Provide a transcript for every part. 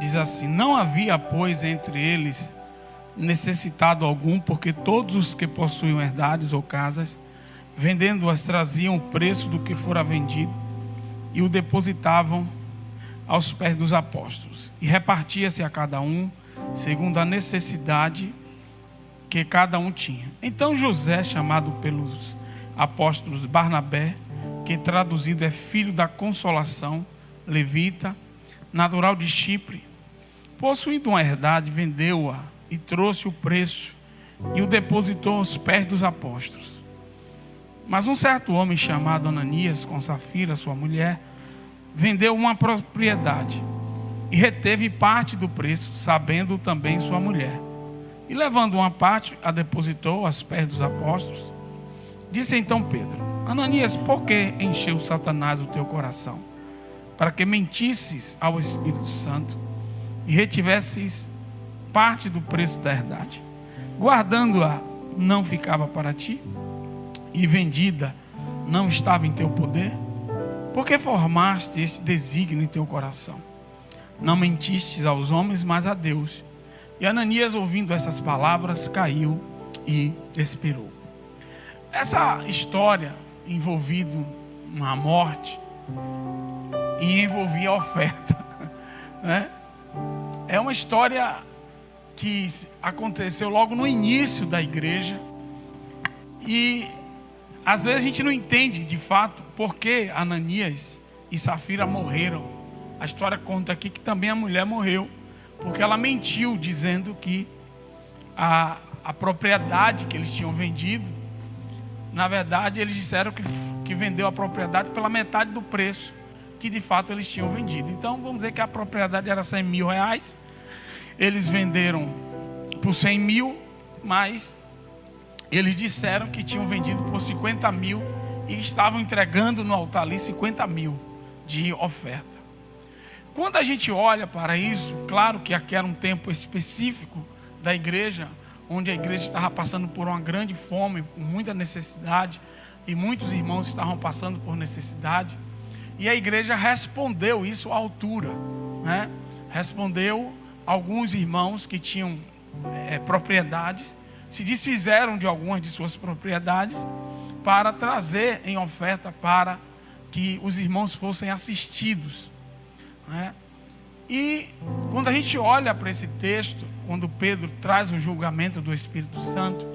diz assim: não havia, pois, entre eles necessitado algum, porque todos os que possuíam herdades ou casas, vendendo-as, traziam o preço do que fora vendido e o depositavam aos pés dos apóstolos. E repartia-se a cada um segundo a necessidade que cada um tinha. Então José, chamado pelos apóstolos Barnabé, que traduzido é filho da consolação, levita, natural de Chipre, possuindo uma herdade, vendeu-a e trouxe o preço e o depositou aos pés dos apóstolos. Mas um certo homem chamado Ananias, com Safira, sua mulher, vendeu uma propriedade e reteve parte do preço, sabendo também sua mulher. E levando uma parte, a depositou aos pés dos apóstolos. Disse então Pedro: Ananias, por que encheu Satanás o teu coração, para que mentisses ao Espírito Santo e retivesses parte do preço da herdade? Guardando-a não ficava para ti, e vendida não estava em teu poder? Por que formaste este desígnio em teu coração? Não mentistes aos homens, mas a Deus. E Ananias, ouvindo essas palavras, caiu e expirou. Essa história envolvia uma morte e envolvia a oferta, né? É uma história que aconteceu logo no início da igreja, e às vezes a gente não entende de fato por que Ananias e Safira morreram. A história conta aqui que também a mulher morreu, porque ela mentiu dizendo que a propriedade que eles tinham vendido, na verdade eles disseram que vendeu a propriedade pela metade do preço que de fato eles tinham vendido. Então vamos dizer que a propriedade era 100 mil reais, eles venderam por 100 mil, mas eles disseram que tinham vendido por 50 mil e estavam entregando no altar ali 50 mil de oferta. Quando a gente olha para isso, claro que aqui era um tempo específico da igreja, onde a igreja estava passando por uma grande fome, por muita necessidade, e muitos irmãos estavam passando por necessidade, e a igreja respondeu isso à altura, né? Respondeu alguns irmãos que tinham propriedades, se desfizeram de algumas de suas propriedades para trazer em oferta para que os irmãos fossem assistidos, né? E quando a gente olha para esse texto, quando Pedro traz o julgamento do Espírito Santo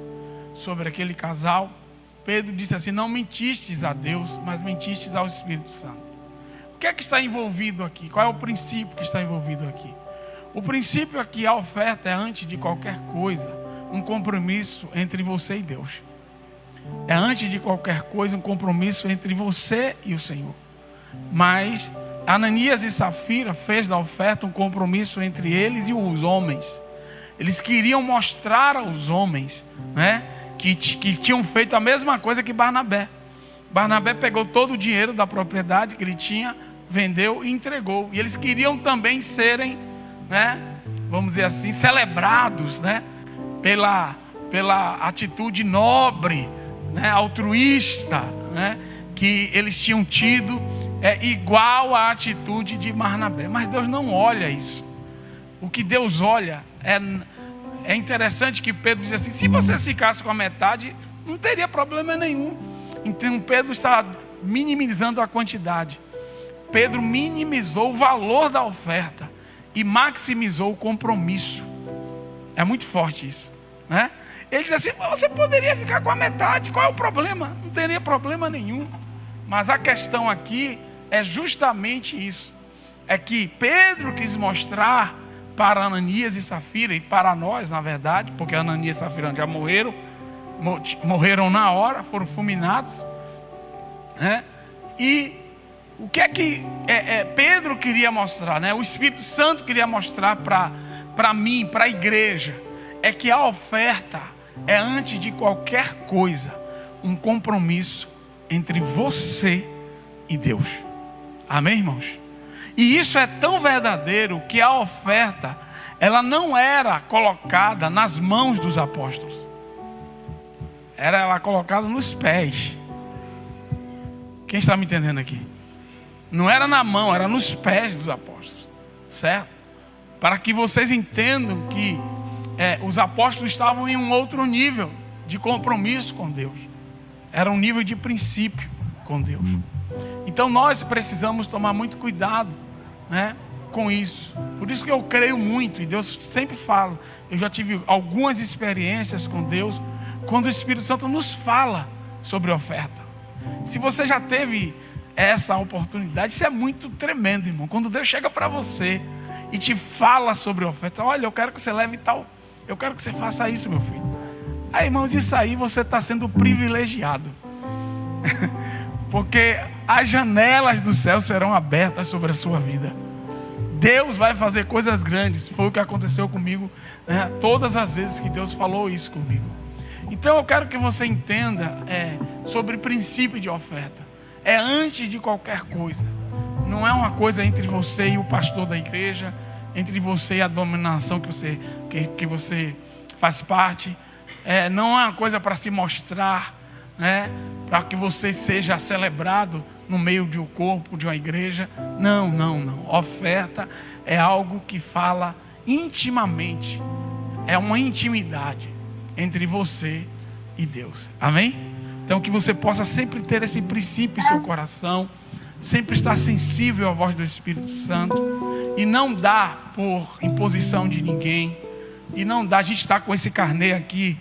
sobre aquele casal, Pedro disse assim: não mentistes a Deus, mas mentistes ao Espírito Santo. O que é que está envolvido aqui? Qual é o princípio que está envolvido aqui? O princípio aqui, a oferta é, antes de qualquer coisa, um compromisso entre você e Deus. É, antes de qualquer coisa, um compromisso entre você e o Senhor. Mas Ananias e Safira fez da oferta um compromisso entre eles e os homens. Eles queriam mostrar aos homens, né, que tinham feito a mesma coisa que Barnabé. Barnabé pegou todo o dinheiro da propriedade que ele tinha, vendeu e entregou. E eles queriam também serem, né, vamos dizer assim, celebrados, né, pela atitude nobre, né, altruísta, né, que eles tinham tido, igual à atitude de Barnabé. Mas Deus não olha isso. O que Deus olha é interessante que Pedro diz assim: se você ficasse com a metade, não teria problema nenhum. Então Pedro está minimizando a quantidade. Pedro minimizou o valor da oferta e maximizou o compromisso. É muito forte isso, né? Ele diz assim: você poderia ficar com a metade, qual é o problema? Não teria problema nenhum. Mas a questão aqui é justamente isso. É que Pedro quis mostrar para Ananias e Safira, e para nós, na verdade, porque Ananias e Safira já morreram na hora, foram fulminados, né? E o que é que Pedro queria mostrar, né? O Espírito Santo queria mostrar para mim, para a igreja, é que a oferta é, antes de qualquer coisa, um compromisso entre você e Deus. Amém, irmãos? E isso é tão verdadeiro que a oferta, ela não era colocada nas mãos dos apóstolos, ela colocada nos pés. Quem está me entendendo aqui? Não era na mão, era nos pés dos apóstolos, certo? para que vocês entendam que os apóstolos estavam em um outro nível de compromisso com Deus. Era um nível de princípio com Deus. Então nós precisamos tomar muito cuidado, né, com isso. Por isso que eu creio muito, e Deus sempre fala. Eu já tive algumas experiências com Deus, quando o Espírito Santo nos fala sobre oferta. Se você já teve essa oportunidade, isso é muito tremendo, irmão. Quando Deus chega para você e te fala sobre oferta, olha, eu quero que você leve tal, eu quero que você faça isso, meu filho. Aí, irmãos, isso aí você está sendo privilegiado. Porque as janelas do céu serão abertas sobre a sua vida. Deus vai fazer coisas grandes. Foi o que aconteceu comigo, né? Todas as vezes que Deus falou isso comigo. Então eu quero que você entenda sobre princípio de oferta. É antes de qualquer coisa. Não é uma coisa entre você e o pastor da igreja, entre você e a dominação que você faz parte. Não é uma coisa para se mostrar, né? Para que você seja celebrado no meio de um corpo, de uma igreja. Não. Oferta é algo que fala intimamente. É uma intimidade entre você e Deus. Amém? Então que você possa sempre ter esse princípio em seu coração, sempre estar sensível à voz do Espírito Santo, e não dar por imposição de ninguém, e não dar. A gente está com esse carnê aqui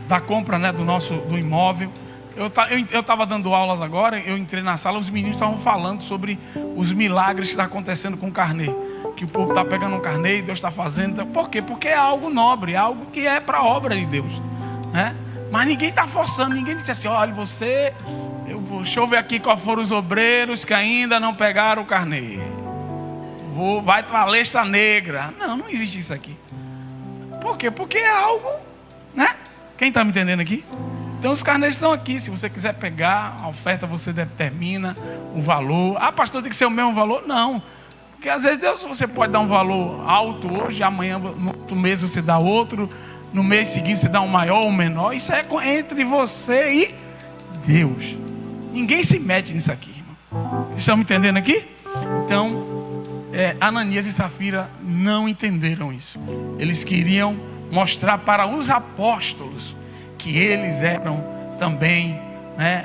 da compra, né, do imóvel. Eu estava dando aulas agora, eu entrei na sala, os meninos estavam falando sobre os milagres que estão acontecendo com o carnê. Que o povo está pegando um carnê e Deus está fazendo. Por quê? Porque é algo nobre, é algo que é para a obra de Deus, né? Mas ninguém está forçando, ninguém disse assim, olha, deixa eu ver aqui qual foram os obreiros que ainda não pegaram o carnê. Vai para a lista negra. Não existe isso aqui. Por quê? Porque é algo, né? Quem está me entendendo aqui? Então os carnês estão aqui. Se você quiser pegar a oferta, você determina o valor. Ah, pastor, tem que ser o mesmo valor? Não. Porque às vezes você pode dar um valor alto hoje, amanhã no outro mês você dá outro, no mês seguinte você dá um maior ou um menor. Isso é entre você e Deus. Ninguém se mete nisso aqui, irmão. Vocês estão me entendendo aqui? Então, Ananias e Safira não entenderam isso. Eles queriam mostrar para os apóstolos que eles eram também, né,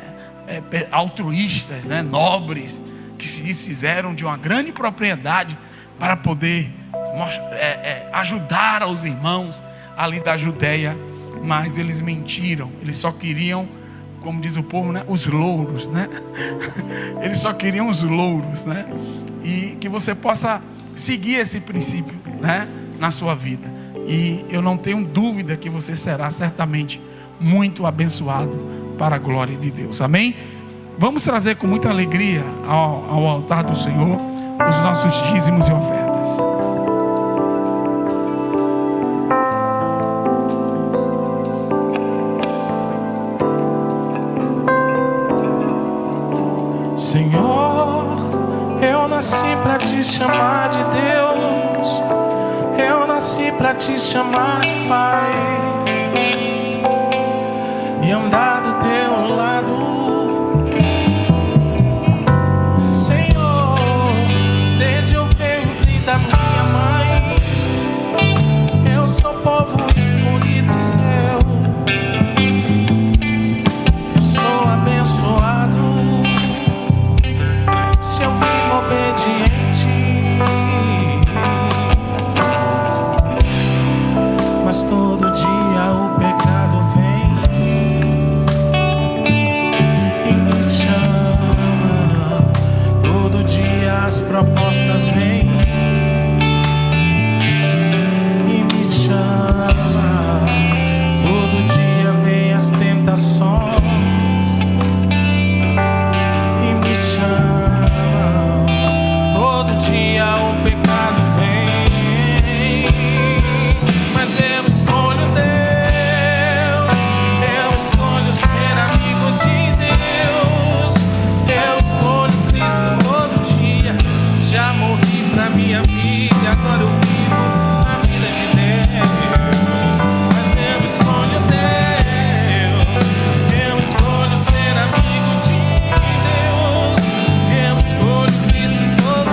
altruístas, né, nobres, que se desfizeram de uma grande propriedade para poder ajudar aos irmãos ali da Judéia. Mas eles mentiram. Eles só queriam, como diz o povo, né, os louros, né? Eles só queriam os louros, né? E que você possa seguir esse princípio, né, na sua vida. E eu não tenho dúvida que você será certamente muito abençoado para a glória de Deus. Amém? Vamos trazer com muita alegria ao altar do Senhor os nossos dízimos e ofertas. Senhor, eu nasci para te chamar de Deus, eu nasci para te chamar de Pai e andar do teu lado. Da minha mãe, eu sou povo escolhido seu, eu sou abençoado se eu vivo obediente. Mas todo dia o pecado vem e me chama, todo dia as propostas vêm. Todo dia vem as tentações e me chamam. Todo dia o pecado vem, mas eu escolho Deus. Eu escolho ser amigo de Deus. Eu escolho Cristo todo dia. Já morri pra minha vida, agora eu vivo a vida de Deus. Mas eu escolho Deus, eu escolho ser amigo de Deus. Eu escolho Cristo todo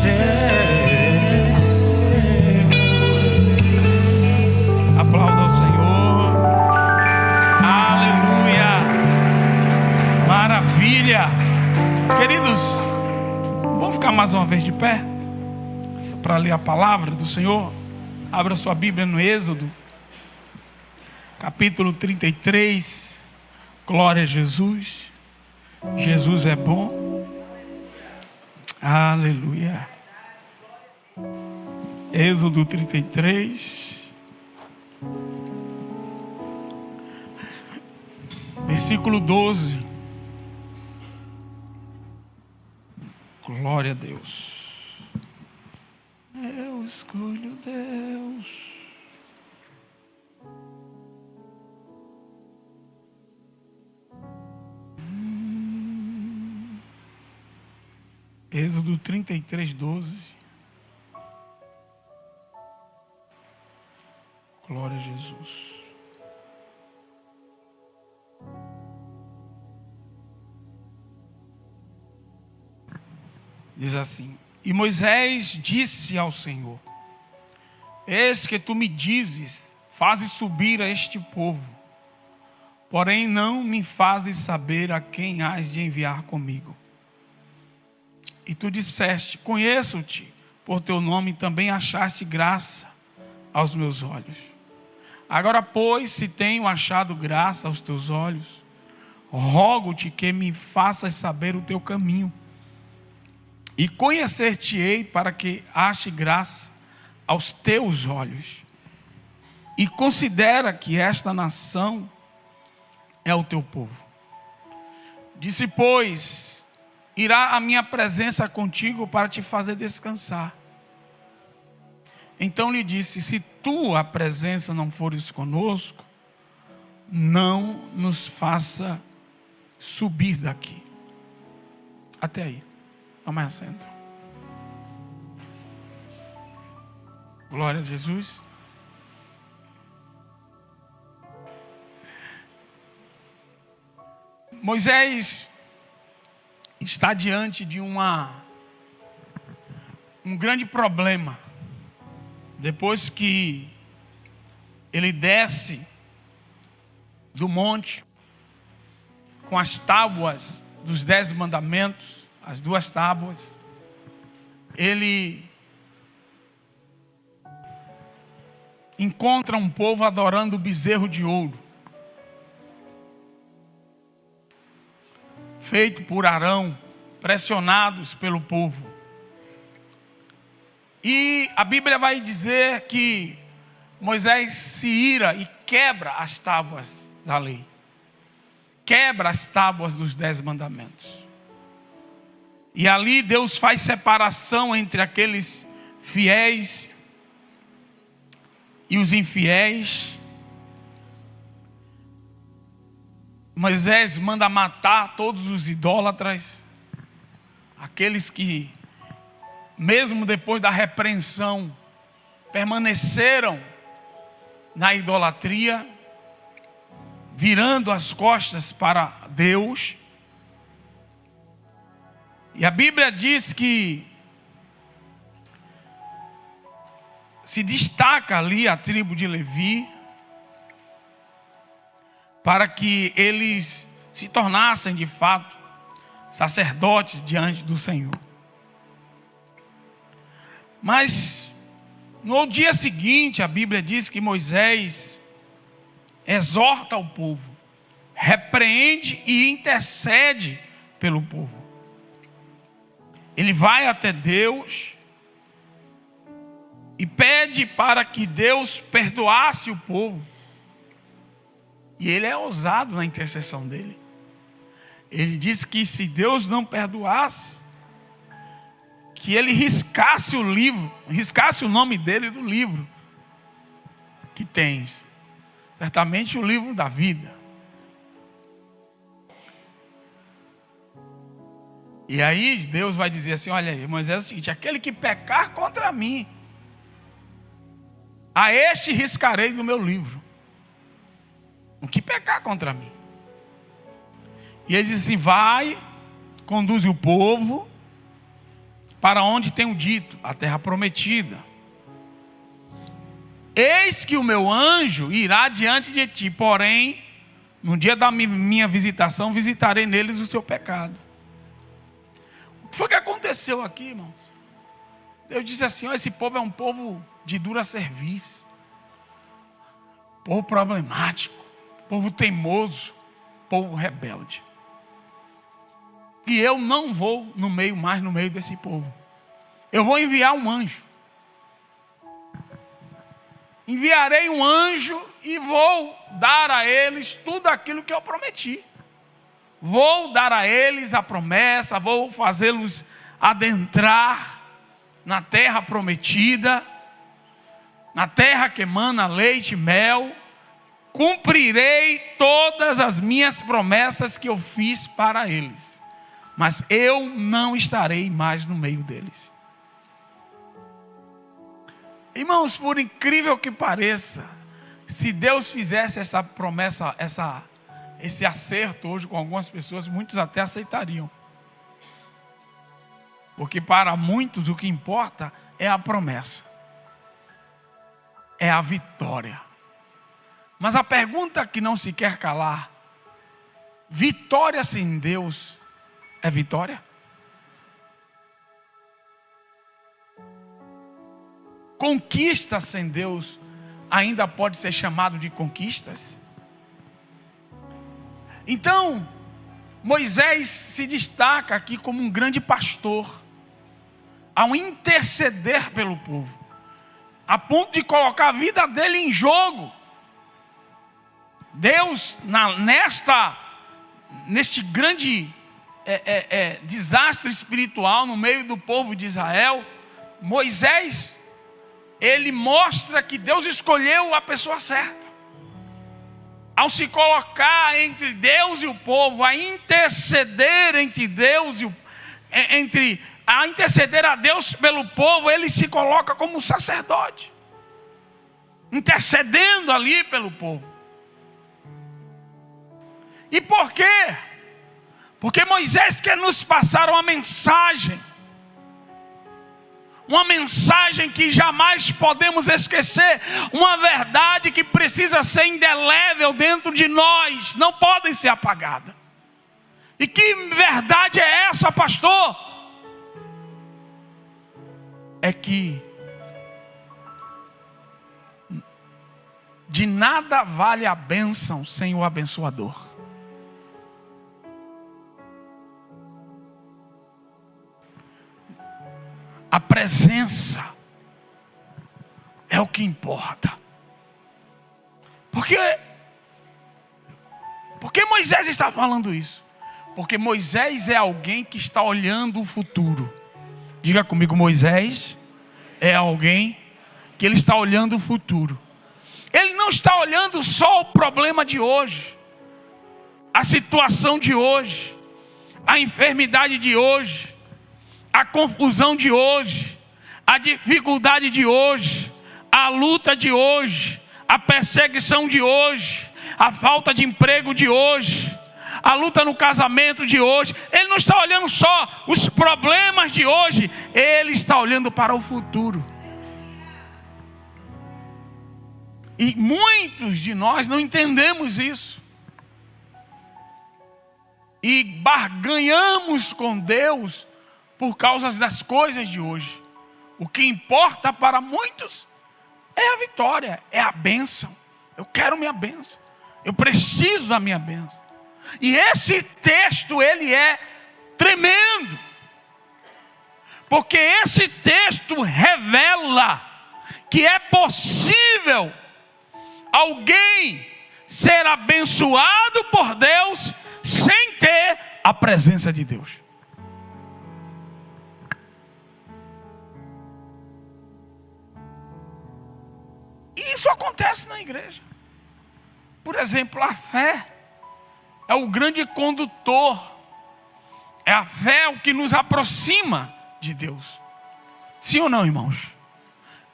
Deus. Aplauda ao Senhor. Aleluia. Maravilha. Queridos, vamos ficar mais uma vez de pé para ler a palavra do Senhor. Abra sua Bíblia no Êxodo, capítulo 33. Glória a Jesus. Jesus é bom. Aleluia. Êxodo 33, versículo 12. Glória a Deus. Eu escolho Deus. Êxodo 33, 12. Glória a Jesus. Diz assim: E Moisés disse ao Senhor: Eis que tu me dizes, fazes subir a este povo, porém não me fazes saber a quem hás de enviar comigo. E tu disseste: Conheço-te, por teu nome também achaste graça aos meus olhos. Agora, pois, se tenho achado graça aos teus olhos, rogo-te que me faças saber o teu caminho, e conhecer-te-ei para que ache graça aos teus olhos. E considera que esta nação é o teu povo. Disse, pois, irá a minha presença contigo para te fazer descansar. Então lhe disse: se tua presença não fores conosco, não nos faça subir daqui. Até aí. Toma assento. Glória a Jesus. Moisés está diante de um grande problema. Depois que ele desce do monte com as tábuas dos 10 mandamentos, as 2 tábuas, ele encontra um povo adorando o bezerro de ouro, feito por Arão, pressionados pelo povo. E a Bíblia vai dizer que Moisés se ira e quebra as tábuas da lei, quebra as tábuas dos 10 mandamentos. E ali Deus faz separação entre aqueles fiéis e os infiéis. Moisés manda matar todos os idólatras, aqueles que, mesmo depois da repreensão, permaneceram na idolatria, virando as costas para Deus. E a Bíblia diz que se destaca ali a tribo de Levi, para que eles se tornassem de fato sacerdotes diante do Senhor. Mas no dia seguinte, a Bíblia diz que Moisés exorta o povo, repreende e intercede pelo povo. Ele vai até Deus e pede para que Deus perdoasse o povo. E ele é ousado na intercessão dele. Ele diz que se Deus não perdoasse, que ele riscasse o livro, riscasse o nome dele do livro que tens. Certamente o livro da vida. E aí Deus vai dizer assim: olha aí, Moisés, é o seguinte: aquele que pecar contra mim, a este riscarei do meu livro. O que pecar contra mim. E ele diz assim: vai, conduz o povo para onde tenho dito, a terra prometida. Eis que o meu anjo irá diante de ti, porém, no dia da minha visitação, visitarei neles o seu pecado. O que foi que aconteceu aqui, irmãos? Deus disse assim: esse povo é um povo de dura serviço, povo problemático, povo teimoso, povo rebelde. E eu não vou mais no meio desse povo. Eu vou enviar um anjo. Enviarei um anjo e vou dar a eles tudo aquilo que eu prometi. Vou dar a eles a promessa, vou fazê-los adentrar na terra prometida, na terra que emana leite e mel. Cumprirei todas as minhas promessas que eu fiz para eles, mas eu não estarei mais no meio deles. Irmãos, por incrível que pareça, se Deus fizesse essa promessa, esse acerto hoje com algumas pessoas, muitos até aceitariam. Porque para muitos o que importa é a promessa, é a vitória. Mas a pergunta que não se quer calar: vitória sem Deus é vitória? Conquista sem Deus ainda pode ser chamado de conquistas? Então, Moisés se destaca aqui como um grande pastor, ao interceder pelo povo, a ponto de colocar a vida dele em jogo. Deus, neste grande desastre espiritual no meio do povo de Israel, Moisés, ele mostra que Deus escolheu a pessoa certa. Ao se colocar entre Deus e o povo, a interceder entre Deus e a interceder a Deus pelo povo, ele se coloca como sacerdote, intercedendo ali pelo povo. E por quê? Porque Moisés quer nos passar uma mensagem que jamais podemos esquecer, uma verdade que precisa ser indelével dentro de nós, não pode ser apagada. E que verdade é essa, pastor? É que de nada vale a bênção sem o abençoador. A presença é o que importa. Por que Moisés está falando isso? Porque Moisés é alguém que está olhando o futuro. Diga comigo: Moisés é alguém que ele está olhando o futuro. Ele não está olhando só o problema de hoje, a situação de hoje, a enfermidade de hoje, a confusão de hoje, a dificuldade de hoje, a luta de hoje, a perseguição de hoje, a falta de emprego de hoje, a luta no casamento de hoje. Ele não está olhando só os problemas de hoje, ele está olhando para o futuro. E muitos de nós não entendemos isso. E barganhamos com Deus por causa das coisas de hoje. O que importa para muitos é a vitória, é a bênção. Eu quero minha bênção, eu preciso da minha bênção. E esse texto, ele é tremendo, porque esse texto revela que é possível alguém ser abençoado por Deus sem ter a presença de Deus. E isso acontece na igreja. Por exemplo, a fé é o grande condutor. É a fé o que nos aproxima de Deus. Sim ou não, irmãos?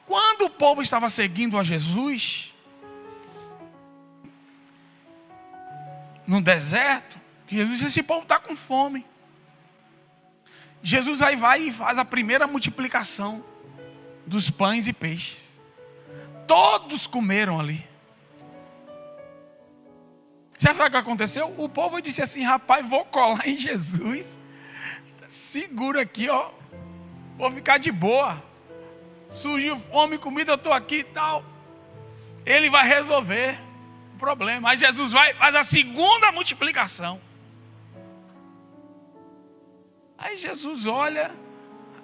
Quando o povo estava seguindo a Jesus no deserto, Jesus disse: esse povo está com fome. Jesus aí vai e faz a primeira multiplicação dos pães e peixes. Todos comeram ali. Já sabe o que aconteceu? O povo disse assim: rapaz, vou colar em Jesus. Segura aqui, ó. Vou ficar de boa. Surgiu fome, comida, eu estou aqui e tal. Ele vai resolver o problema. Aí Jesus vai, faz a segunda multiplicação. Aí Jesus olha,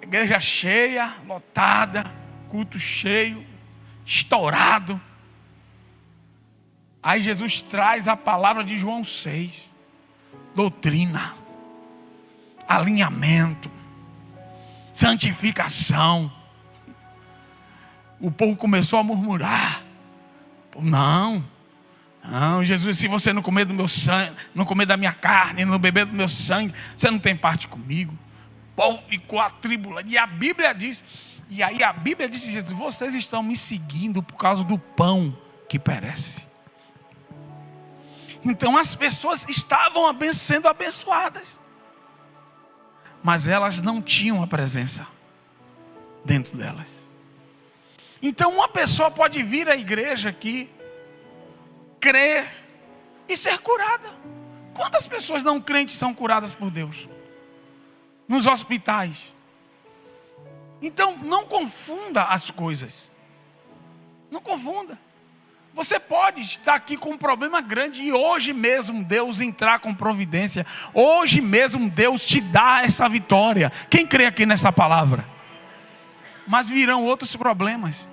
a igreja cheia, lotada, culto cheio, estourado. Aí Jesus traz a palavra de João 6. Doutrina, alinhamento, santificação. O povo começou a murmurar. Não, Jesus, se você não comer do meu sangue, não comer da minha carne, não beber do meu sangue, você não tem parte comigo. O povo ficou atribulado. E a Bíblia diz, Jesus, vocês estão me seguindo por causa do pão que perece. Então as pessoas estavam sendo abençoadas, mas elas não tinham a presença dentro delas. Então uma pessoa pode vir à igreja aqui, crer e ser curada. Quantas pessoas não crentes são curadas por Deus? Nos hospitais. Então não confunda as coisas. Não confunda. Você pode estar aqui com um problema grande e hoje mesmo Deus entrar com providência. Hoje mesmo Deus te dá essa vitória. Quem crê aqui nessa palavra? Mas virão outros problemas,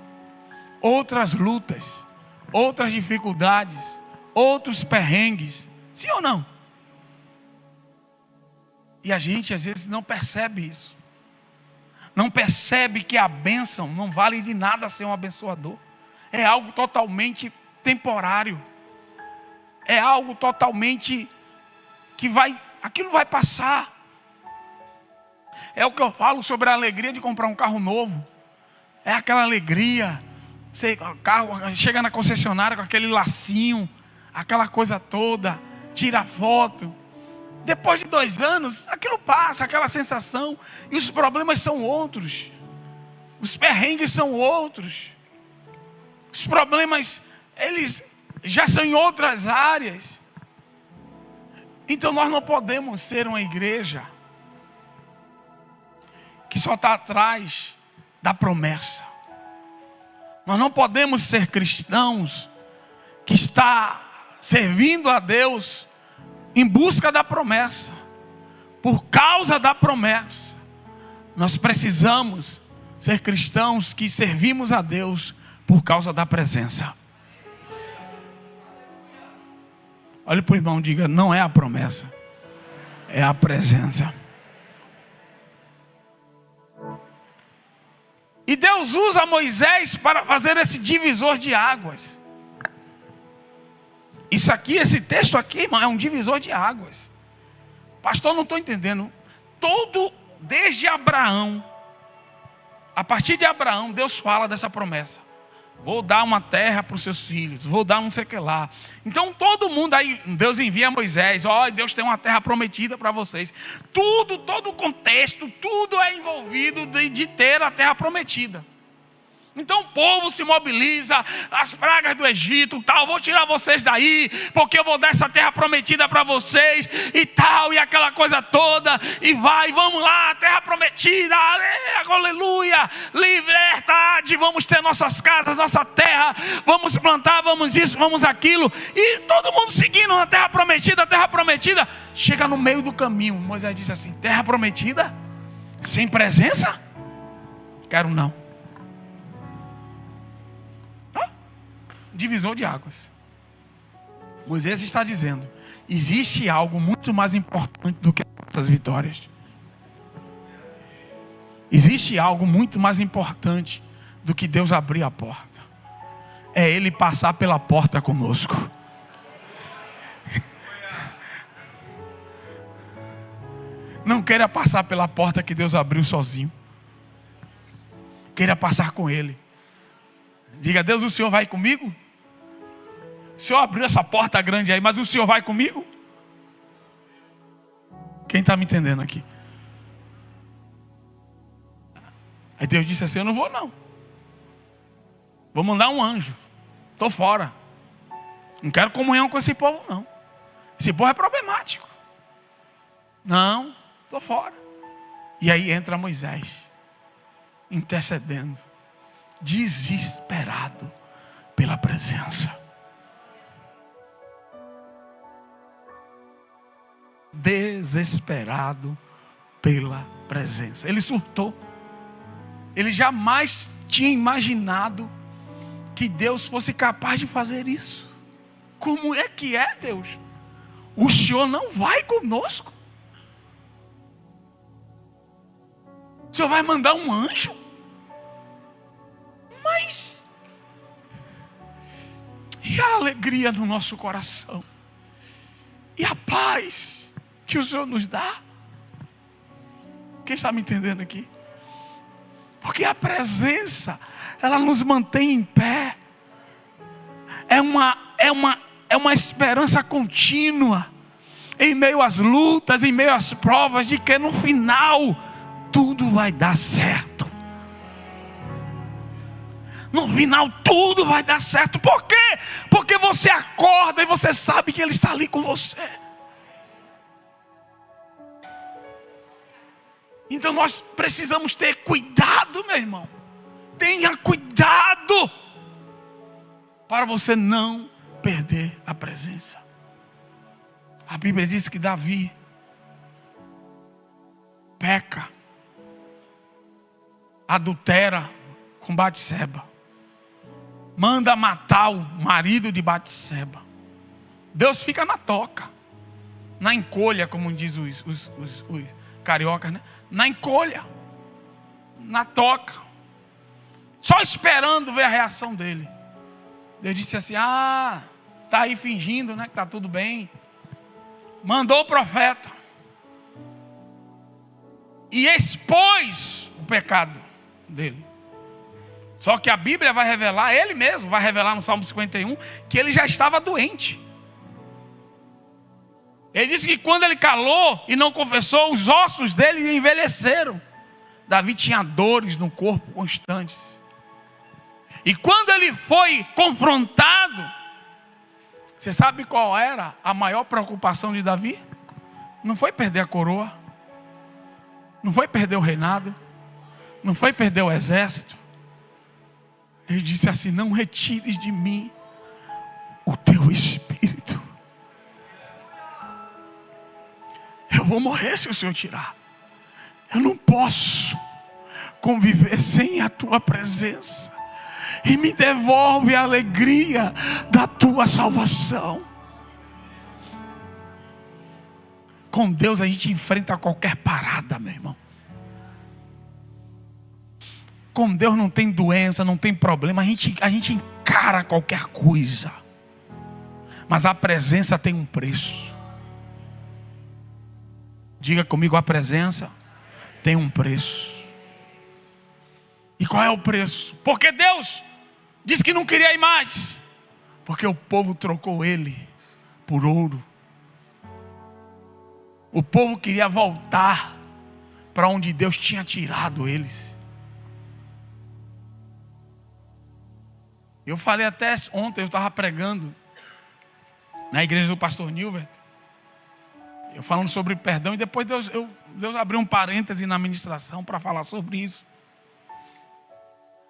outras lutas, outras dificuldades, outros perrengues. Sim ou não? E a gente às vezes não percebe isso. Não percebe que a bênção não vale de nada ser um abençoador. É algo totalmente temporário. É algo totalmente que aquilo vai passar. É o que eu falo sobre a alegria de comprar um carro novo. É aquela alegria. O carro chega na concessionária com aquele lacinho, aquela coisa toda, tira foto. Depois de 2 anos, aquilo passa, aquela sensação. E os problemas são outros. Os perrengues são outros. Os problemas, eles já são em outras áreas. Então nós não podemos ser uma igreja que só está atrás da promessa. Nós não podemos ser cristãos que está servindo a Deus em busca da promessa. Por causa da promessa. Nós precisamos ser cristãos que servimos a Deus por causa da presença. Olhe para o irmão e diga: não é a promessa, é a presença. E Deus usa Moisés para fazer esse divisor de águas. Isso aqui, esse texto aqui, irmão, é um divisor de águas. Pastor, não estou entendendo. Desde Abraão, a partir de Abraão, Deus fala dessa promessa. Vou dar uma terra para os seus filhos, vou dar não sei o que lá. Então todo mundo aí, Deus envia Moisés, Deus tem uma terra prometida para vocês. Todo o contexto, tudo é envolvido de ter a terra prometida. Então o povo se mobiliza, as pragas do Egito, tal, vou tirar vocês daí, porque eu vou dar essa terra prometida para vocês, e tal, e aquela coisa toda, e vamos lá, terra prometida, aleluia, liberdade, vamos ter nossas casas, nossa terra, vamos plantar, vamos isso, vamos aquilo, e todo mundo seguindo a terra prometida, chega no meio do caminho, Moisés disse assim: terra prometida? Sem presença? Quero não. Divisor de águas. Moisés está dizendo: existe algo muito mais importante do que essas vitórias. Existe algo muito mais importante do que Deus abrir a porta. É Ele passar pela porta conosco. Não queira passar pela porta que Deus abriu sozinho. Queira passar com Ele. Diga: Deus, o Senhor vai comigo? O Senhor abriu essa porta grande aí, mas o Senhor vai comigo? Quem está me entendendo aqui? Aí Deus disse assim: eu não vou não. Vou mandar um anjo. Estou fora. Não quero comunhão com esse povo não. Esse povo é problemático. Não, estou fora. E aí entra Moisés, intercedendo, desesperado pela presença. Desesperado pela presença. Ele surtou. Ele jamais tinha imaginado que Deus fosse capaz de fazer isso. Como é que é, Deus? O Senhor não vai conosco? O Senhor vai mandar um anjo? Mas e a alegria no nosso coração? E a paz que o Senhor nos dá? Quem está me entendendo aqui? Porque a presença, ela nos mantém em pé. É uma esperança contínua, em meio às lutas, em meio às provas, de que no final tudo vai dar certo. No final tudo vai dar certo. Por quê? Porque você acorda e você sabe que Ele está ali com você. Então nós precisamos ter cuidado, meu irmão. Tenha cuidado para você não perder a presença. A Bíblia diz que Davi peca, adultera com Batseba, manda matar o marido de Batseba. Deus fica na toca, na encolha, como diz os cariocas, né? Na encolha, na toca, só esperando ver a reação dele. Deus disse assim: tá aí fingindo, né, que tá tudo bem. Mandou o profeta e expôs o pecado dele. Só que a Bíblia vai revelar, ele mesmo vai revelar no Salmo 51, que ele já estava doente. Ele disse que quando ele calou e não confessou, os ossos dele envelheceram. Davi tinha dores no corpo constantes. E quando ele foi confrontado, você sabe qual era a maior preocupação de Davi? Não foi perder a coroa, não foi perder o reinado, não foi perder o exército. Ele disse assim: não retires de mim o teu espírito. Eu vou morrer se o Senhor tirar. Eu não posso conviver sem a tua presença. E me devolve a alegria da tua salvação. Com Deus a gente enfrenta qualquer parada, meu irmão. Com Deus não tem doença, não tem problema. A gente encara qualquer coisa. Mas a presença tem um preço. Diga comigo: a presença tem um preço. E qual é o preço? Porque Deus disse que não queria ir mais. Porque o povo trocou Ele por ouro. O povo queria voltar para onde Deus tinha tirado eles. Eu falei até ontem, eu estava pregando na igreja do pastor Nilbert. Eu falando sobre perdão, e depois Deus abriu um parêntese na ministração para falar sobre isso.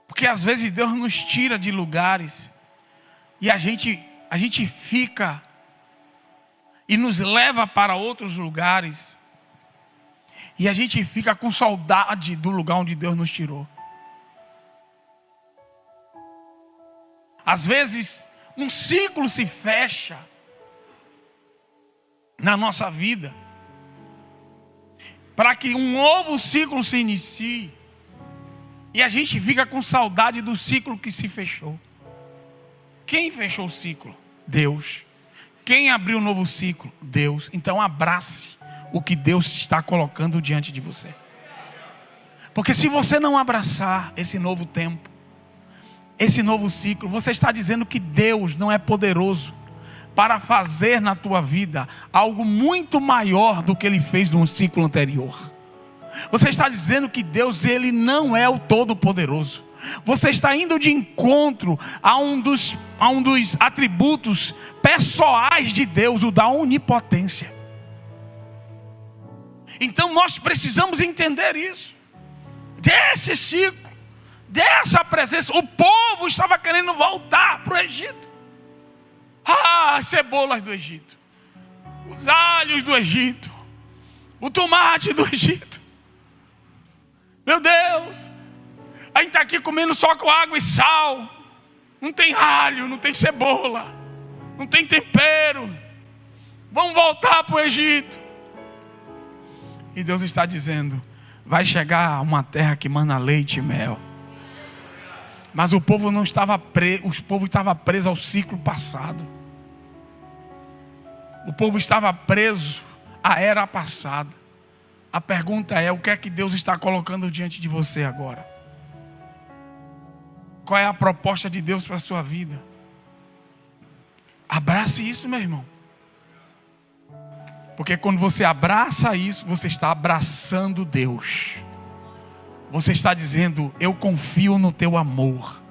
Porque às vezes Deus nos tira de lugares e a gente fica e nos leva para outros lugares e a gente fica com saudade do lugar onde Deus nos tirou. Às vezes um ciclo se fecha na nossa vida para que um novo ciclo se inicie. E a gente fica com saudade do ciclo que se fechou. Quem fechou o ciclo? Deus. Quem abriu um novo ciclo? Deus. Então abrace o que Deus está colocando diante de você. Porque se você não abraçar esse novo tempo, esse novo ciclo, você está dizendo que Deus não é poderoso para fazer na tua vida algo muito maior do que Ele fez no ciclo anterior. Você está dizendo que Deus, Ele não é o Todo-Poderoso. Você está indo de encontro a um dos atributos pessoais de Deus, o da onipotência. Então nós precisamos entender isso. Desse ciclo, dessa presença. O povo estava querendo voltar para o Egito. As cebolas do Egito, os alhos do Egito, o tomate do Egito. Meu Deus, a gente está aqui comendo só com água e sal. Não tem alho, não tem cebola, não tem tempero. Vamos voltar para o Egito. E Deus está dizendo: vai chegar uma terra que mana leite e mel. Mas o povo não estava preso, o povo estava preso ao ciclo passado. O povo estava preso à era passada. A pergunta é: o que é que Deus está colocando diante de você agora? Qual é a proposta de Deus para a sua vida? Abrace isso, meu irmão. Porque quando você abraça isso, você está abraçando Deus. Você está dizendo: eu confio no teu amor.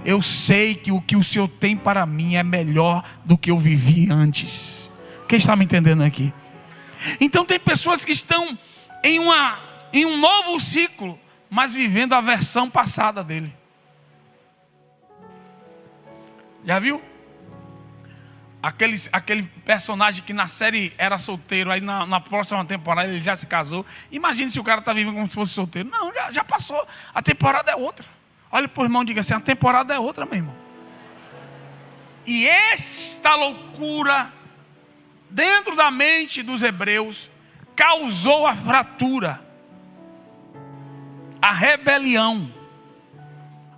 Eu sei que o que o Senhor tem para mim é melhor do que eu vivi antes. Quem está me entendendo aqui? Então tem pessoas que estão em um novo ciclo, mas vivendo a versão passada dele. Já viu? Aquele personagem que na série era solteiro, aí na próxima temporada ele já se casou. Imagine se o cara está vivendo como se fosse solteiro. Não, já passou. A temporada é outra. Olha para o irmão e diga assim: a temporada é outra, meu irmão. E esta loucura dentro da mente dos hebreus causou a fratura, a rebelião,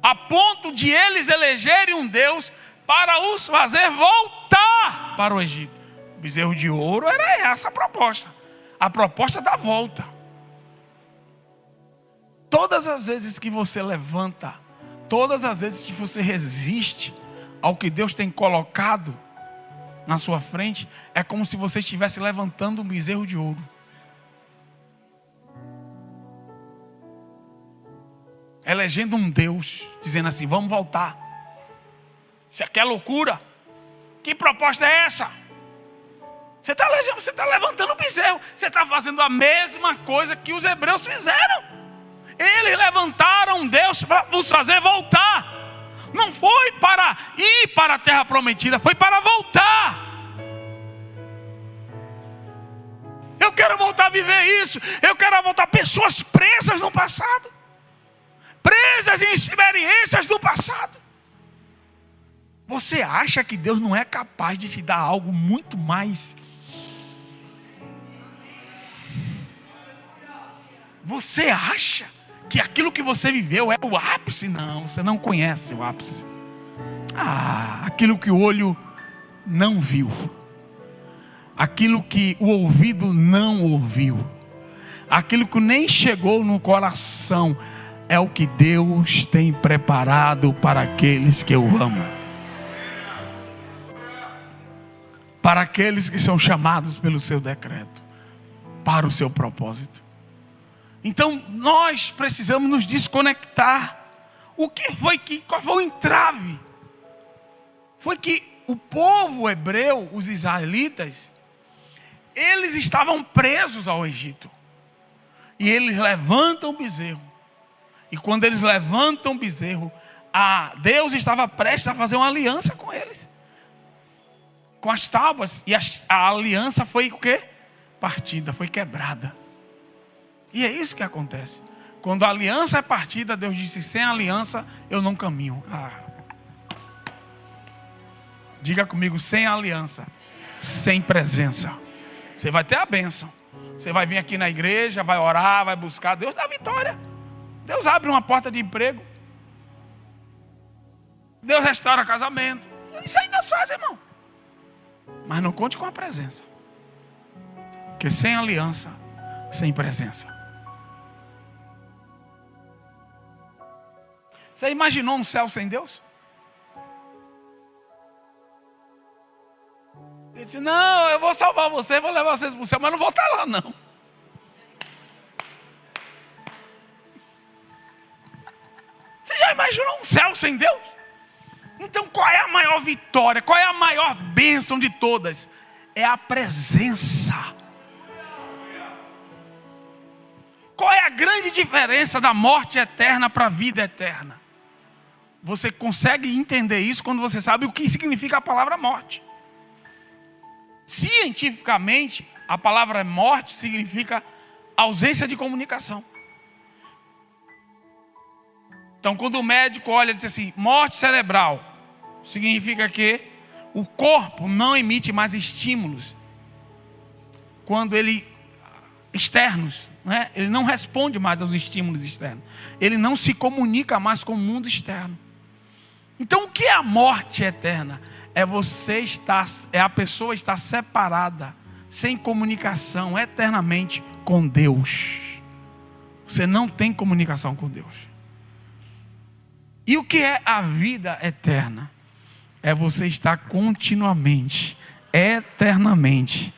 a ponto de eles elegerem um Deus para os fazer voltar para o Egito. O bezerro de ouro era essa a proposta da volta. Todas as vezes que você levanta, todas as vezes que você resiste ao que Deus tem colocado na sua frente, é como se você estivesse levantando um bezerro de ouro. Elegendo um Deus, dizendo assim: vamos voltar. Isso aqui é loucura. Que proposta é essa? Você está levantando o bezerro. Você está fazendo a mesma coisa que os hebreus fizeram. Eles levantaram Deus para nos fazer voltar. Não foi para ir para a terra prometida, foi para voltar. Eu quero voltar a viver isso. Eu quero voltar. Pessoas presas no passado, presas em experiências do passado. Você acha que Deus não é capaz de te dar algo muito mais? Você acha que aquilo que você viveu é o ápice? Não, você não conhece o ápice. Aquilo que o olho não viu, aquilo que o ouvido não ouviu, aquilo que nem chegou no coração, é o que Deus tem preparado para aqueles que o amam. Para aqueles que são chamados pelo seu decreto, para o seu propósito. Então nós precisamos nos desconectar. Qual foi o entrave? Foi que o povo hebreu, os israelitas, eles estavam presos ao Egito. E eles levantam o bezerro. E quando eles levantam o bezerro, Deus estava prestes a fazer uma aliança com eles, com as tábuas. E a aliança foi o quê? Partida, foi quebrada. E é isso que acontece. Quando a aliança é partida, Deus disse: sem aliança eu não caminho. Diga comigo: sem aliança, sem presença. Você vai ter a bênção. Você vai vir aqui na igreja, vai orar, vai buscar. Deus dá vitória. Deus abre uma porta de emprego. Deus restaura casamento. Isso aí Deus faz, irmão. Mas não conte com a presença. Porque sem aliança, sem presença. Você imaginou um céu sem Deus? Ele disse: não, eu vou salvar vocês, vou levar vocês para o céu, mas não vou estar lá não. imagina um céu sem Deus? Então qual é a maior vitória? Qual é a maior bênção de todas? É a presença. Qual é a grande diferença da morte eterna para a vida eterna? Você consegue entender isso quando você sabe o que significa a palavra morte. Cientificamente, a palavra morte significa ausência de comunicação. Então, quando o médico olha e diz assim, morte cerebral, significa que o corpo não emite mais estímulos externos, né? Ele não responde mais aos estímulos externos. Ele não se comunica mais com o mundo externo. Então, o que é a morte eterna? É a pessoa estar separada, sem comunicação, eternamente com Deus. Você não tem comunicação com Deus. E o que é a vida eterna? É você estar continuamente, eternamente,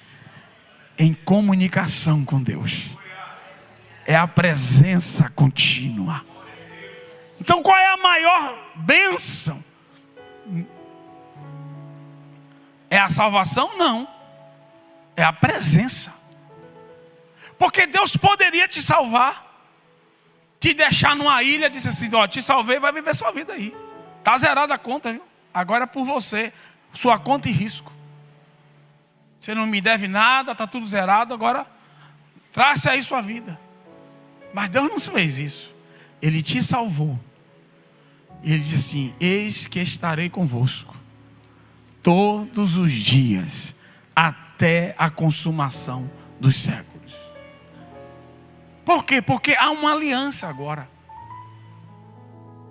em comunicação com Deus. É a presença contínua. Então qual é a maior bênção? É a salvação? Não. É a presença. Porque Deus poderia te salvar, te deixar numa ilha, disse assim, ó, te salvei, vai viver sua vida aí. Está zerada a conta, viu? Agora é por você, sua conta e risco. Você não me deve nada, está tudo zerado, agora trace aí sua vida. Mas Deus não fez isso. Ele te salvou. Ele disse assim, eis que estarei convosco todos os dias, até a consumação dos séculos. Por quê? Porque há uma aliança agora.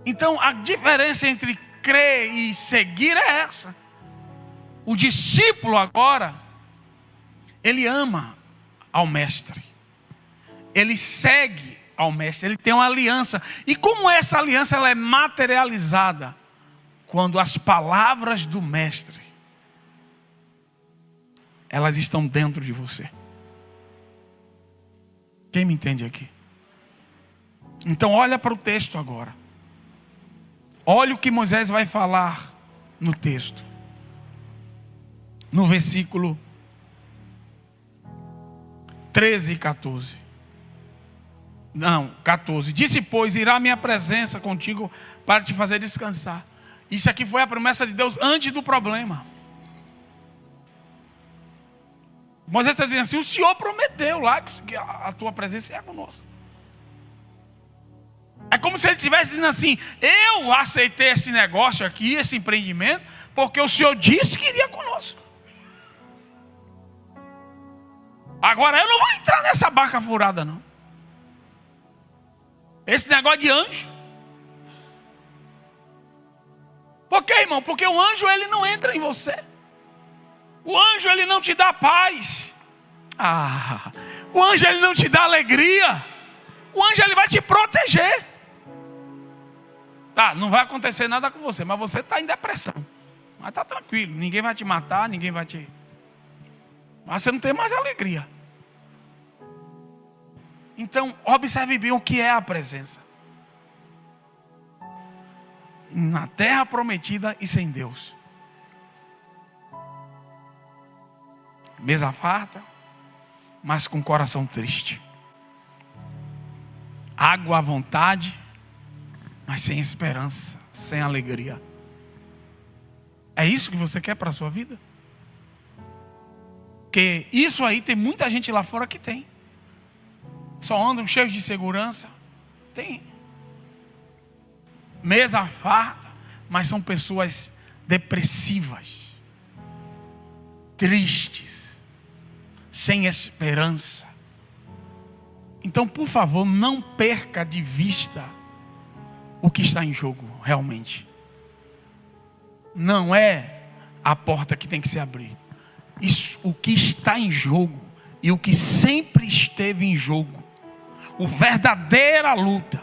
Então a diferença entre crer e seguir é essa. O discípulo agora, ele ama ao mestre. Ele segue ao mestre, ele tem uma aliança. E como essa aliança ela é materializada? Quando as palavras do mestre, elas estão dentro de você. Quem me entende aqui? Então olha para o texto agora. Olha o que Moisés vai falar no texto. No versículo 13 e 14. Não, 14. Disse, pois, irá a minha presença contigo para te fazer descansar. Isso aqui foi a promessa de Deus antes do problema. Moisés está dizendo assim, o Senhor prometeu lá que a tua presença é conosco. É como se ele estivesse dizendo assim, eu aceitei esse negócio aqui, esse empreendimento, porque o Senhor disse que iria conosco. Agora eu não vou entrar nessa barca furada não. Esse negócio de anjo. Por quê, irmão? Porque o anjo ele não entra em você. O anjo ele não te dá paz. O anjo ele não te dá alegria. O anjo ele vai te proteger. Não vai acontecer nada com você, mas você está em depressão. Mas está tranquilo, ninguém vai te matar, ninguém vai te... Mas você não tem mais alegria. Então, observe bem o que é a presença. Na terra prometida e sem Deus. Mesa farta, mas com coração triste. Água à vontade, mas sem esperança, sem alegria. É isso que você quer para a sua vida? Porque isso aí tem muita gente lá fora que tem. Só andam cheios de segurança. Tem. Mesa farta, mas são pessoas depressivas, tristes, sem esperança. Então, por favor, não perca de vista o que está em jogo realmente. Não é a porta que tem que se abrir. Isso, o que está em jogo e o que sempre esteve em jogo, a verdadeira luta,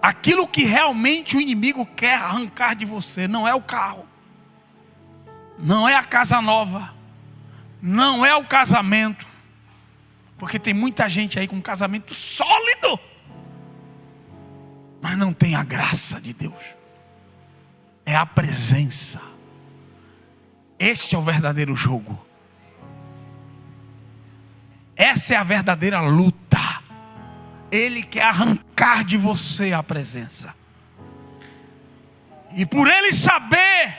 aquilo que realmente o inimigo quer arrancar de você, não é o carro, não é a casa nova, não é o casamento, porque tem muita gente aí com um casamento sólido, mas não tem a graça de Deus. É a presença. Este é o verdadeiro jogo. Essa é a verdadeira luta. Ele quer arrancar de você a presença. E por ele saber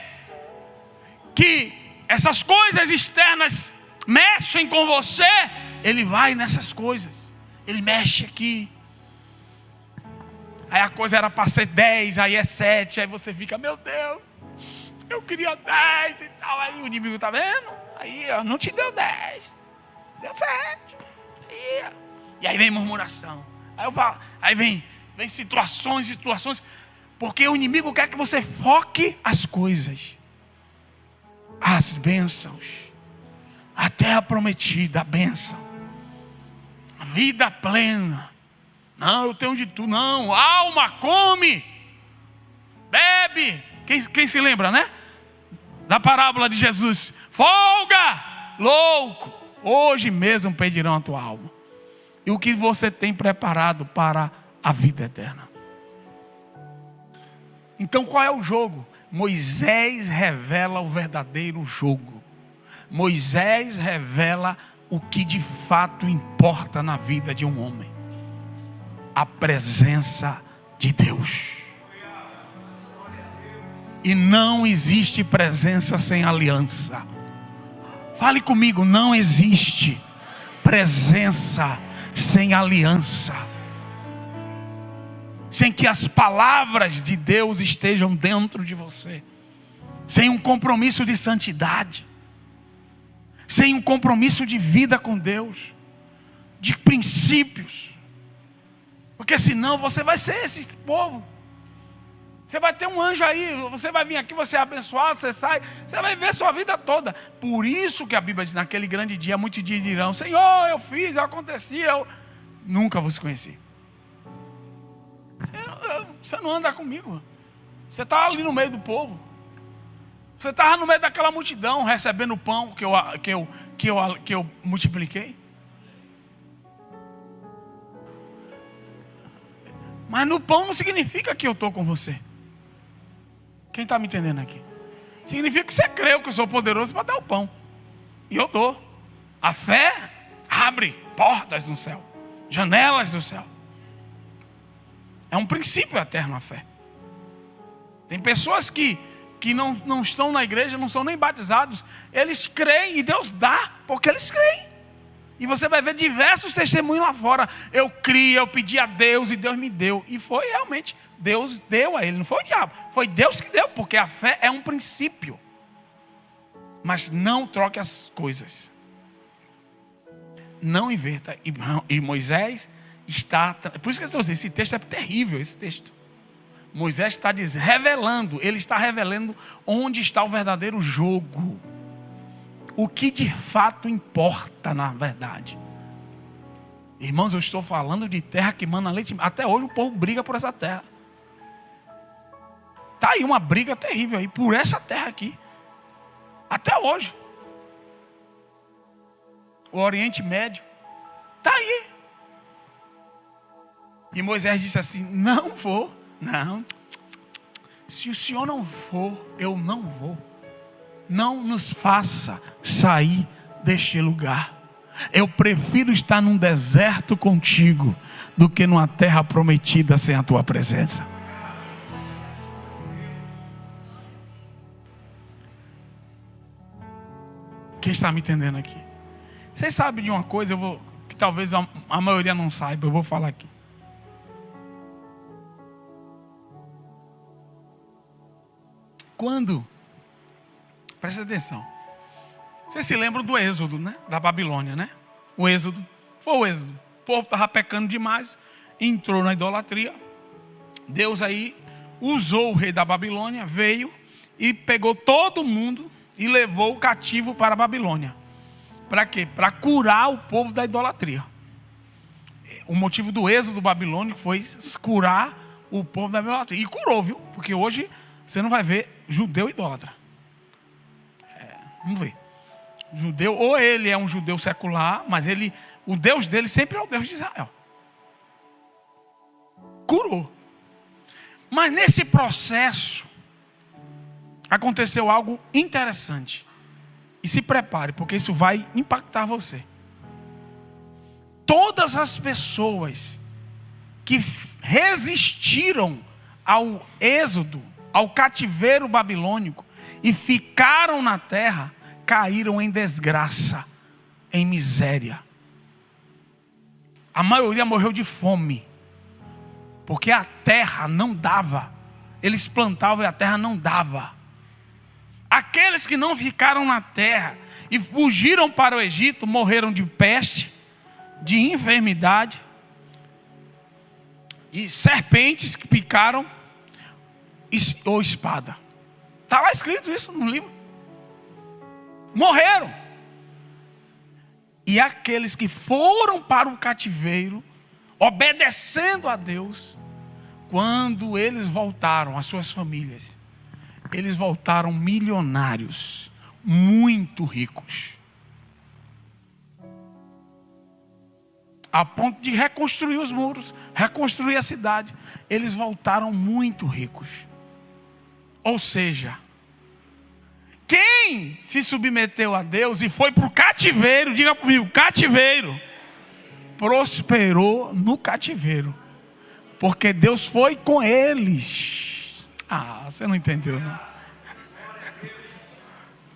que essas coisas externas mexem com você, ele vai nessas coisas. Ele mexe aqui. Aí a coisa era para ser 10, aí é 7. Aí você fica, meu Deus, eu queria 10 e tal. Aí o inimigo está vendo? Aí não te deu 10, deu 7. E aí vem murmuração. Aí vem situações. Porque o inimigo quer que você foque as coisas, as bênçãos, a terra prometida, a bênção, a vida plena. Não, eu tenho de tudo. Não, alma, come, bebe. Quem se lembra, né? Da parábola de Jesus. Folga, louco. Hoje mesmo pedirão a tua alma. E o que você tem preparado para a vida eterna. Então qual é o jogo? Moisés revela o verdadeiro jogo. Moisés revela o que de fato importa na vida de um homem. A presença de Deus. E não existe presença sem aliança. Fale comigo, não existe presença sem aliança. Sem que as palavras de Deus estejam dentro de você. Sem um compromisso de santidade. Sem um compromisso de vida com Deus. De princípios. Porque senão você vai ser esse povo. Você vai ter um anjo aí, você vai vir aqui, você é abençoado, você sai, você vai ver sua vida toda. Por isso que a Bíblia diz, naquele grande dia, muitos dias dirão, Senhor, eu fiz, eu aconteci, eu nunca vos conheci. Você não anda comigo. Você está ali no meio do povo. Você estava no meio daquela multidão, recebendo o pão que eu multipliquei. Mas no pão não significa que eu estou com você. Quem está me entendendo aqui? Significa que você creu que eu sou poderoso para dar o pão. E eu dou. A fé abre portas no céu. Janelas do céu. É um princípio eterno a fé. Tem pessoas que não estão na igreja, não são nem batizados. Eles creem e Deus dá, porque eles creem. E você vai ver diversos testemunhos lá fora. Eu criei, eu pedi a Deus e Deus me deu. E foi realmente, Deus deu a ele, não foi o diabo. Foi Deus que deu, porque a fé é um princípio. Mas não troque as coisas. Não inverta. E Moisés está... Por isso que eu estou dizendo, esse texto é terrível, esse texto. Moisés está revelando, ele está revelando onde está o verdadeiro jogo. O que de fato importa na verdade. Irmãos, eu estou falando de terra que mana leite. Até hoje o povo briga por essa terra. Está aí uma briga terrível aí por essa terra aqui. Até hoje. O Oriente Médio. Está aí. E Moisés disse assim, não vou. Não. Se o Senhor não for, eu não vou. Não nos faça sair deste lugar. Eu prefiro estar num deserto contigo do que numa terra prometida sem a tua presença. Quem está me entendendo aqui? Vocês sabem de uma coisa, que talvez a maioria não saiba, eu vou falar aqui. Quando... Presta atenção. Vocês se lembram do êxodo, né? Da Babilônia, né? O êxodo. Foi o êxodo. O povo estava pecando demais. Entrou na idolatria. Deus aí usou o rei da Babilônia. Veio e pegou todo mundo e levou o cativo para a Babilônia. Para quê? Para curar o povo da idolatria. O motivo do êxodo babilônico foi curar o povo da idolatria. E curou, viu? Porque hoje você não vai ver judeu idólatra. Vamos ver. Judeu, ou ele é um judeu secular, mas o Deus dele sempre é o Deus de Israel. Curou. Mas nesse processo, aconteceu algo interessante. E se prepare, porque isso vai impactar você. Todas as pessoas que resistiram ao êxodo, ao cativeiro babilônico, e ficaram na terra, caíram em desgraça, em miséria. A maioria morreu de fome, porque a terra não dava. Eles plantavam e a terra não dava. Aqueles que não ficaram na terra e fugiram para o Egito, morreram de peste, de enfermidade, e serpentes que picaram, ou espada. Está lá escrito isso no livro. Morreram. E aqueles que foram para o cativeiro, obedecendo a Deus, quando eles voltaram às suas famílias, eles voltaram milionários, muito ricos, a ponto de reconstruir os muros, reconstruir a cidade. Eles voltaram muito ricos. Ou seja, quem se submeteu a Deus e foi para o cativeiro, diga comigo, cativeiro, prosperou no cativeiro, porque Deus foi com eles. Você não entendeu, não?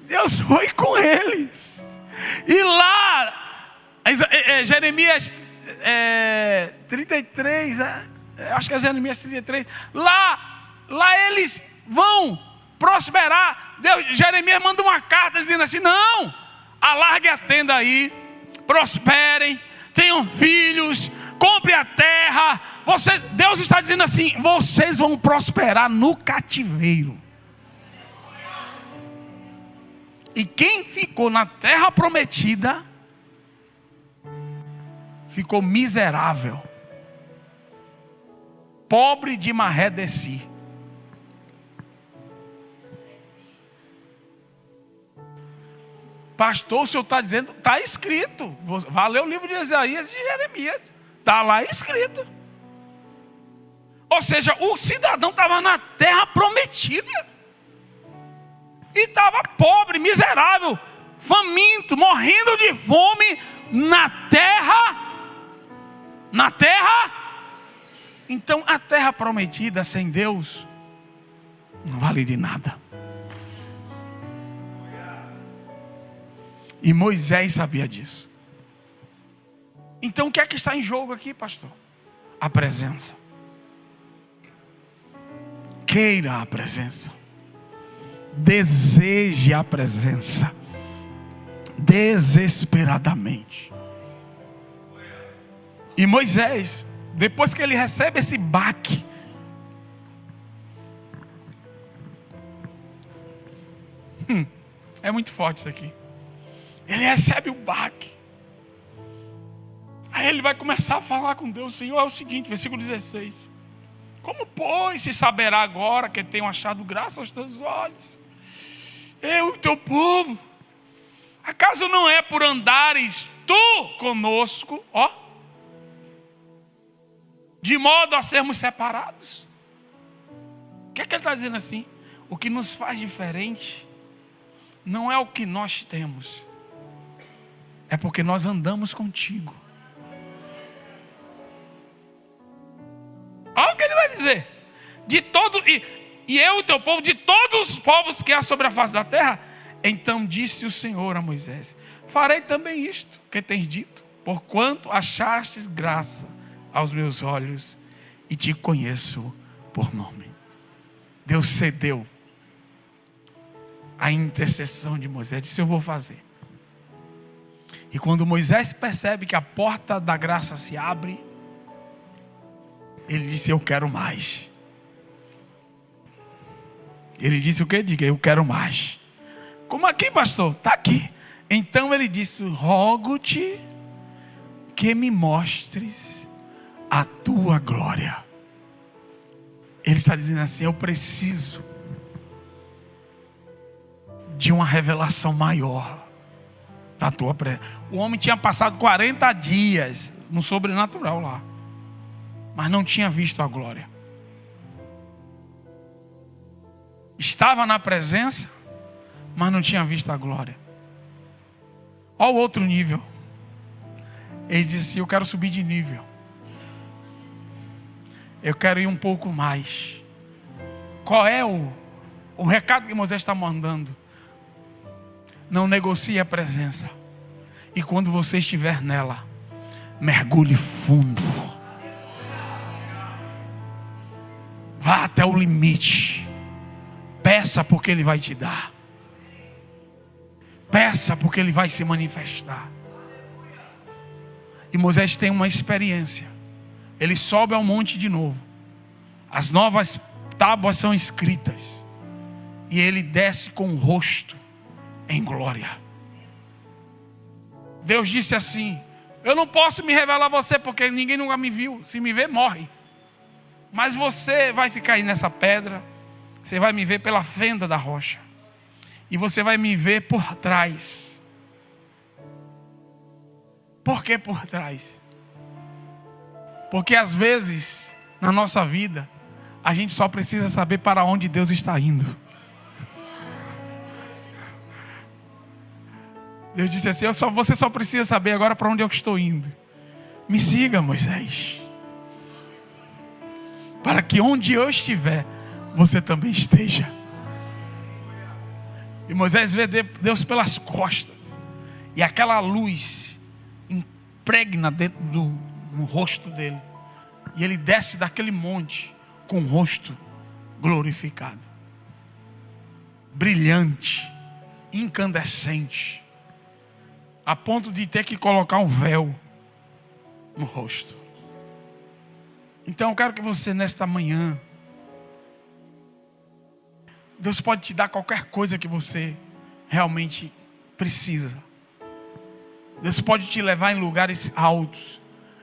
Deus foi com eles. E lá, Jeremias 33, acho que é Jeremias 33, lá eles vão prosperar. Jeremias manda uma carta dizendo assim: não, alargue a tenda aí, prosperem, tenham filhos, compre a terra. Deus está dizendo assim: vocês vão prosperar no cativeiro. E quem ficou na terra prometida ficou miserável, pobre de maré de si. Pastor, o senhor está dizendo, está escrito. Vá ler o livro de Isaías e de Jeremias, está lá escrito. Ou seja, o cidadão estava na terra prometida e estava pobre, miserável, faminto, morrendo de fome na terra. Então a terra prometida sem Deus não vale de nada. E Moisés sabia disso. Então o que é que está em jogo aqui, pastor? A presença. Queira a presença. Deseje a presença. Desesperadamente. E Moisés, depois que ele recebe esse baque, é muito forte isso aqui. Ele recebe o baque. Aí ele vai começar a falar com Deus. Senhor, é o seguinte, versículo 16. Como, pois, se saberá agora que tenho achado graça aos teus olhos, eu e o teu povo? Acaso não é por andares tu conosco, de modo a sermos separados? O que é que ele está dizendo assim? O que nos faz diferente não é o que nós temos, é porque nós andamos contigo. Olha o que ele vai dizer. E eu e o teu povo, de todos os povos que há sobre a face da terra. Então disse o Senhor a Moisés: farei também isto que tens dito, porquanto achastes graça aos meus olhos e te conheço por nome. Deus cedeu a intercessão de Moisés, disse: eu vou fazer. E quando Moisés percebe que a porta da graça se abre, ele disse: eu quero mais. Ele disse o que? Diga: eu quero mais. Como aqui, pastor? Está aqui. Então ele disse: rogo-te que me mostres a tua glória. Ele está dizendo assim: eu preciso de uma revelação maior da tua presença. O homem tinha passado 40 dias no sobrenatural lá, mas não tinha visto a glória. Estava na presença, mas não tinha visto a glória. Olha o outro nível. Ele disse: eu quero subir de nível. Eu quero ir um pouco mais. Qual é o recado que Moisés está mandando? Não negocie a presença. E quando você estiver nela, mergulhe fundo. Vá até o limite. Peça porque Ele vai te dar. Peça porque Ele vai se manifestar. E Moisés tem uma experiência. Ele sobe ao monte de novo. As novas tábuas são escritas. E ele desce com o rosto em glória. Deus disse assim: eu não posso me revelar a você porque ninguém nunca me viu. Se me ver, morre. Mas você vai ficar aí nessa pedra. Você vai me ver pela fenda da rocha. E você vai me ver por trás. Por que por trás? Porque às vezes, na nossa vida, a gente só precisa saber para onde Deus está indo. Deus disse assim: você só precisa saber agora para onde eu estou indo. Me siga, Moisés. Para que onde eu estiver, você também esteja. E Moisés vê Deus pelas costas. E aquela luz impregna dentro no rosto dele. E ele desce daquele monte com o rosto glorificado. Brilhante. Incandescente. A ponto de ter que colocar um véu no rosto. Então eu quero que você nesta manhã, Deus pode te dar qualquer coisa que você realmente precisa. Deus pode te levar em lugares altos,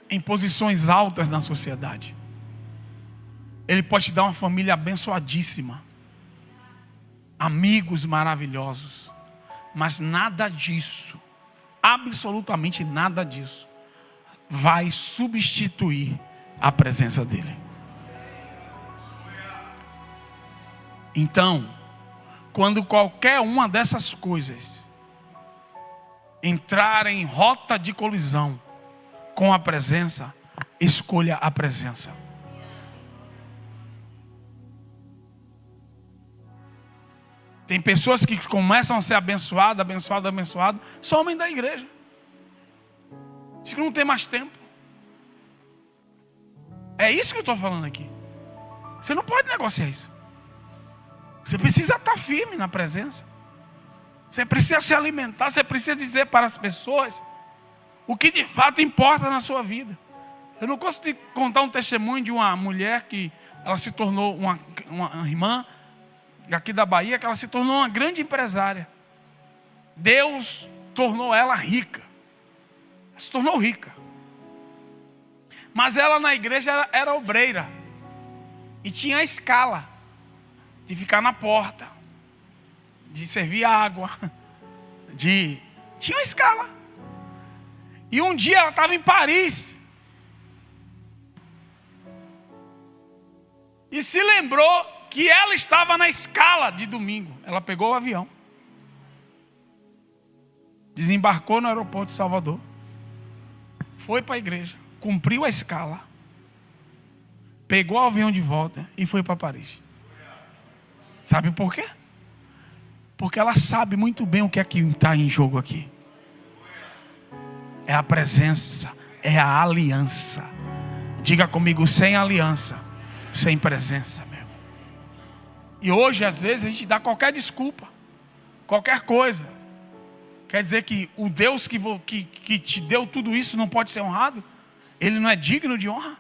em posições altas na sociedade. Ele pode te dar uma família abençoadíssima, amigos maravilhosos. Mas nada disso, absolutamente nada disso, vai substituir a presença dele. Então, quando qualquer uma dessas coisas entrar em rota de colisão com a presença, escolha a presença. Tem pessoas que começam a ser abençoadas, somem da igreja. Diz que não tem mais tempo. É isso que eu estou falando aqui. Você não pode negociar isso. Você precisa estar firme na presença. Você precisa se alimentar. Você precisa dizer para as pessoas o que de fato importa na sua vida. Eu não gosto de contar um testemunho de uma mulher que ela se tornou uma irmã aqui da Bahia, que ela se tornou uma grande empresária. Deus tornou ela rica. Ela se tornou rica. Mas ela na igreja era obreira. E tinha a escala de ficar na porta, de servir água, tinha uma escala. E um dia ela estava em Paris. E se lembrou que ela estava na escala de domingo. Ela pegou o avião. Desembarcou no aeroporto de Salvador. Foi para a igreja. Cumpriu a escala. Pegou o avião de volta e foi para Paris. Sabe por quê? Porque ela sabe muito bem o que é que está em jogo aqui. É a presença, é a aliança. Diga comigo: sem aliança, sem presença, meu. E hoje, às vezes, a gente dá qualquer desculpa, qualquer coisa. Quer dizer que o Deus que te deu tudo isso não pode ser honrado? Ele não é digno de honra?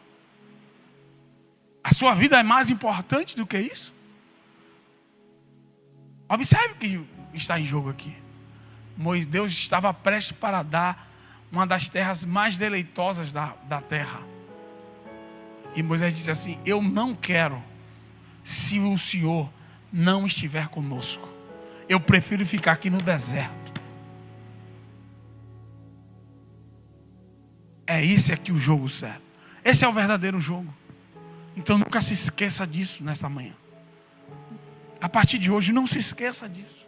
A sua vida é mais importante do que isso? Observe o que está em jogo aqui. Deus estava prestes para dar uma das terras mais deleitosas da terra. E Moisés disse assim: eu não quero, se o Senhor não estiver conosco. Eu prefiro ficar aqui no deserto. É esse aqui o jogo certo. Esse é o verdadeiro jogo. Então nunca se esqueça disso nesta manhã. A partir de hoje, não se esqueça disso.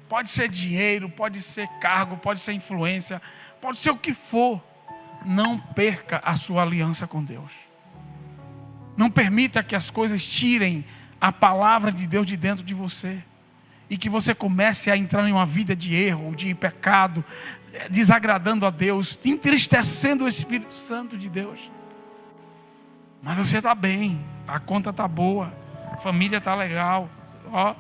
Pode ser dinheiro, pode ser cargo, pode ser influência, pode ser o que for. Não perca a sua aliança com Deus. Não permita que as coisas tirem a palavra de Deus de dentro de você. E que você comece a entrar em uma vida de erro, de pecado, desagradando a Deus, entristecendo o Espírito Santo de Deus. Mas você está bem, a conta está boa, a família está legal. Ó.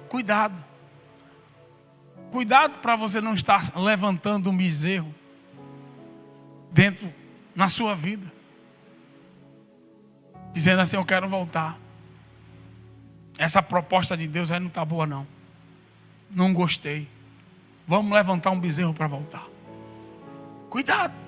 Cuidado. Cuidado para você não estar levantando um bezerro na sua vida. Dizendo assim, eu quero voltar. Essa proposta de Deus aí não está boa não. Não gostei. Vamos levantar um bezerro para voltar. Cuidado.